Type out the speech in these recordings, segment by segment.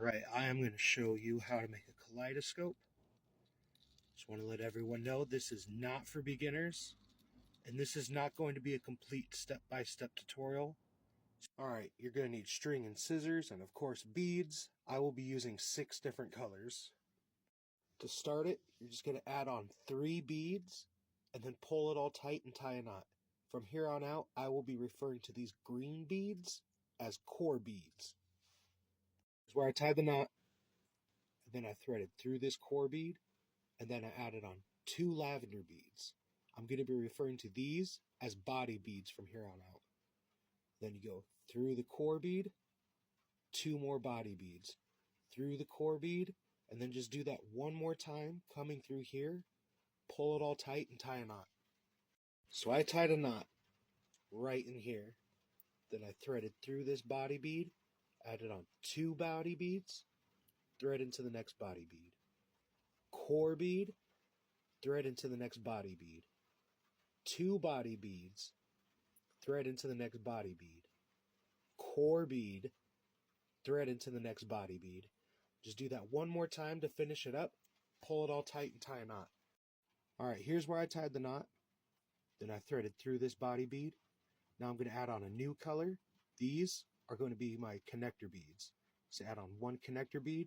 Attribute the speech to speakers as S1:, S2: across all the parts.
S1: Alright, I am going to show you how to make a kaleidoscope. Just want to let everyone know this is not for beginners, and this is not going to be a complete step-by-step tutorial. Alright, you're going to need string and scissors, and of course beads. I will be using 6 different colors. To start it, you're just going to add on 3 beads, and then pull it all tight and tie a knot. From here on out, I will be referring to these green beads as core beads. This is where I tie the knot. Then I threaded through this core bead, and then I added on 2 lavender beads. I'm going to be referring to these as body beads from here on out. Then you go through the core bead, 2 more body beads, through the core bead, and then just do that one more time, coming through here, pull it all tight and tie a knot. So I tied a knot right in here. Then I threaded through this body bead, added on 2 body beads, thread into the next body bead. Core bead, thread into the next body bead. 2 body beads, thread into the next body bead. Core bead, thread into the next body bead. Just do that one more time to finish it up. Pull it all tight and tie a knot. Alright, here's where I tied the knot. Then I threaded through this body bead. Now I'm going to add on a new color. These are going to be my connector beads. So add on 1 connector bead.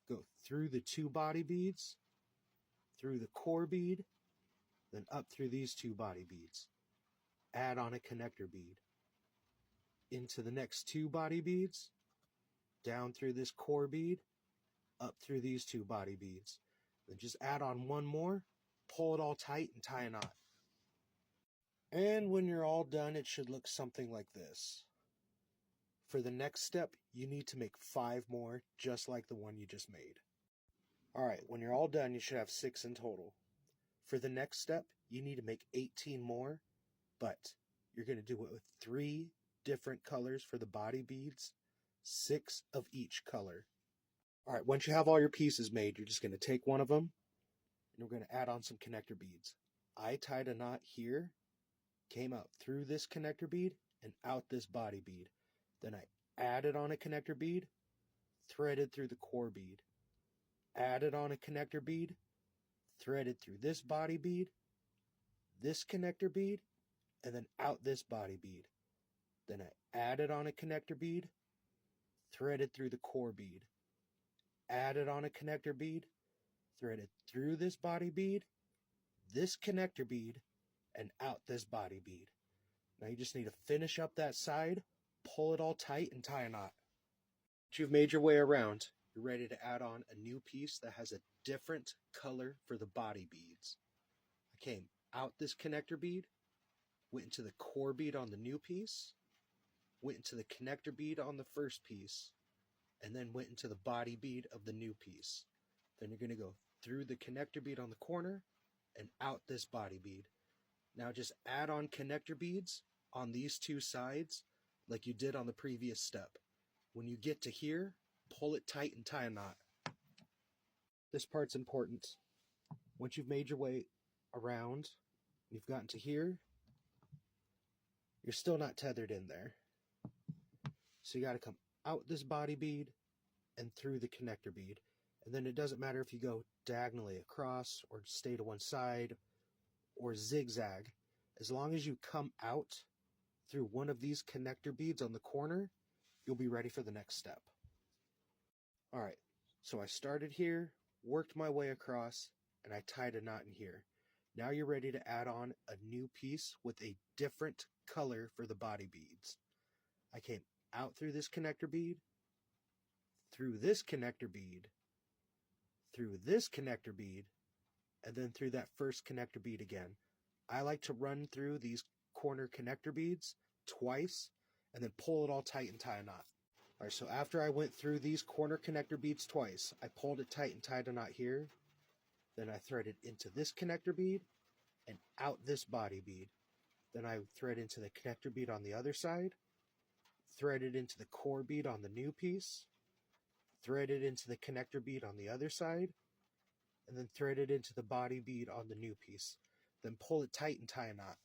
S1: Go through the 2 body beads, through the core bead, then up through these 2 body beads. Add on a connector bead. Into the next 2 body beads, down through this core bead, up through these 2 body beads. Then just add on 1 more, pull it all tight and tie a knot. And when you're all done, it should look something like this. For the next step, you need to make 5 more, just like the one you just made. Alright, when you're all done, you should have 6 in total. For the next step, you need to make 18 more, but you're going to do it with 3 different colors for the body beads, 6 of each color. Alright, once you have all your pieces made, you're just going to take one of them, and we're going to add on some connector beads. I tied a knot here, came out through this connector bead, and out this body bead. Then I added on a connector bead, threaded through the core bead. Added on a connector bead, threaded through this body bead, this connector bead, and then out this body bead. Then I added on a connector bead, threaded through the core bead. Added on a connector bead, threaded through this body bead, this connector bead, and out this body bead. Now you just need to finish up that side, pull it all tight, and tie a knot. Once you've made your way around, you're ready to add on a new piece that has a different color for the body beads. I came out this connector bead, went into the core bead on the new piece, went into the connector bead on the first piece, and then went into the body bead of the new piece. Then you're going to go through the connector bead on the corner and out this body bead. Now just add on connector beads on these 2 sides like you did on the previous step. When you get to here, pull it tight and tie a knot. This part's important. Once you've made your way around, you've gotten to here, you're still not tethered in there. So you got to come out this body bead and through the connector bead. And then it doesn't matter if you go diagonally across or stay to one side or zigzag. As long as you come out through one of these connector beads on the corner, you'll be ready for the next step. Alright, so I started here, worked my way across, and I tied a knot in here. Now you're ready to add on a new piece with a different color for the body beads. I came out through this connector bead, through this connector bead, through this connector bead, and then through that first connector bead again. I like to run through these corner connector beads twice, and then pull it all tight and tie a knot. Alright, so after I went through these corner connector beads twice, I pulled it tight and tied a knot here. Then I threaded into this connector bead and out this body bead. Then I thread into the connector bead on the other side, threaded into the core bead on the new piece, threaded into the connector bead on the other side, and then threaded into the body bead on the new piece. Then pull it tight and tie a knot.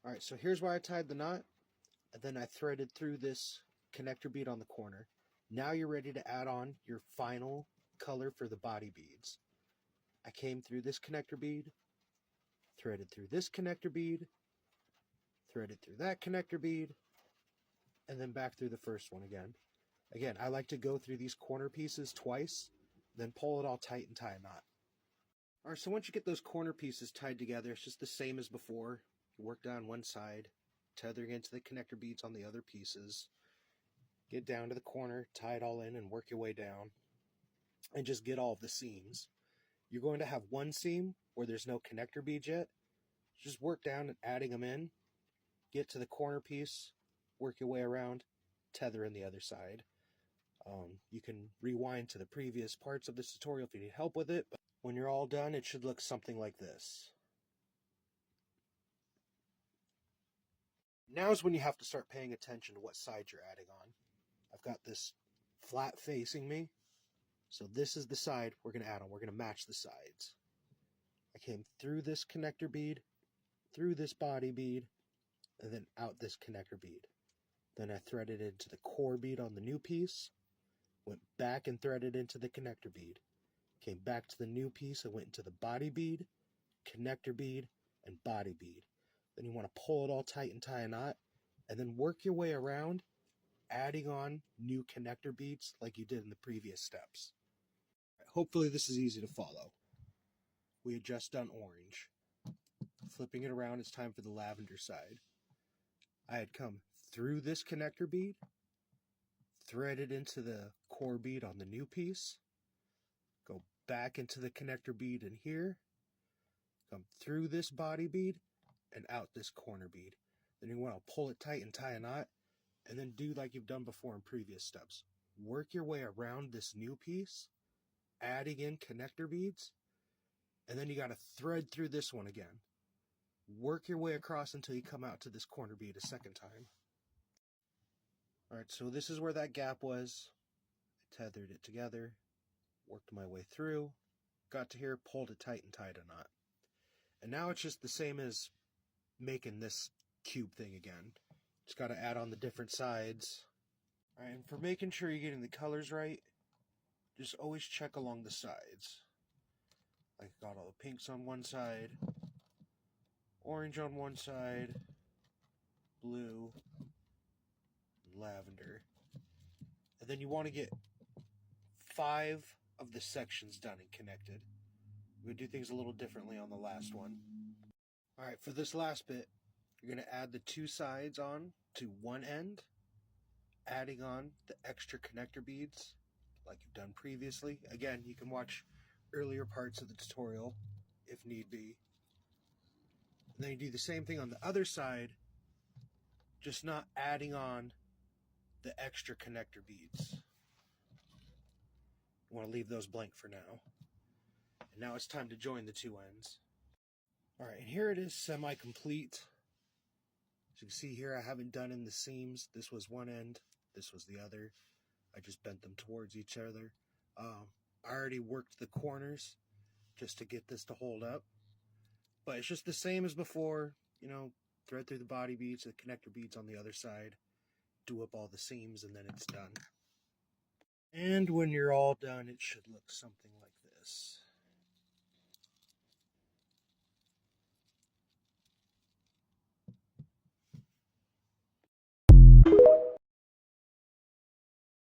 S1: Alright, so here's where I tied the knot, and then I threaded through this connector bead on the corner. Now you're ready to add on your final color for the body beads. I came through this connector bead, threaded through this connector bead, threaded through that connector bead, and then back through the first one again. Again, I like to go through these corner pieces twice, then pull it all tight and tie a knot. Alright, so once you get those corner pieces tied together, it's just the same as before. You work down one side, tethering into the connector beads on the other pieces. Get down to the corner, tie it all in, and work your way down. And just get all of the seams. You're going to have one seam where there's no connector beads yet. Just work down and adding them in. Get to the corner piece, work your way around, tether in the other side. You can rewind to the previous parts of this tutorial if you need help with it, but when you're all done, it should look something like this. Now is when you have to start paying attention to what side you're adding on. I've got this flat facing me, so this is the side we're going to add on. We're going to match the sides. I came through this connector bead, through this body bead, and then out this connector bead. Then I threaded into the core bead on the new piece, went back and threaded into the connector bead, came back to the new piece and went into the body bead, connector bead, and body bead. Then you want to pull it all tight and tie a knot, and then work your way around, adding on new connector beads like you did in the previous steps. Hopefully this is easy to follow. We had just done orange. Flipping it around, it's time for the lavender side. I had come through this connector bead, threaded into the core bead on the new piece, go back into the connector bead in here, come through this body bead, and out this corner bead. Then you want to pull it tight and tie a knot, and then do like you've done before in previous steps. Work your way around this new piece, adding in connector beads, and then you got to thread through this one again. Work your way across until you come out to this corner bead a second time. Alright, so this is where that gap was. I tethered it together, worked my way through, got to here, pulled it tight and tied a knot. And now it's just the same as making this cube thing again. Just got to add on the different sides. Alright, and for making sure you're getting the colors right, just always check along the sides. Like, got all the pinks on one side, orange on one side, blue, lavender. And then you want to get 5 of the sections done and connected. We do things a little differently on the last one. Alright, for this last bit, you're going to add the 2 sides on to one end, adding on the extra connector beads like you've done previously. Again, you can watch earlier parts of the tutorial if need be. And then you do the same thing on the other side, just not adding on the extra connector beads. You want to leave those blank for now. And now it's time to join the 2 ends. Alright, and here it is semi-complete. As you can see here, I haven't done in the seams. This was one end, this was the other. I just bent them towards each other. I already worked the corners just to get this to hold up. But it's just the same as before, you know, thread through the body beads, the connector beads on the other side, do up all the seams, and then it's done. And when you're all done, it should look something like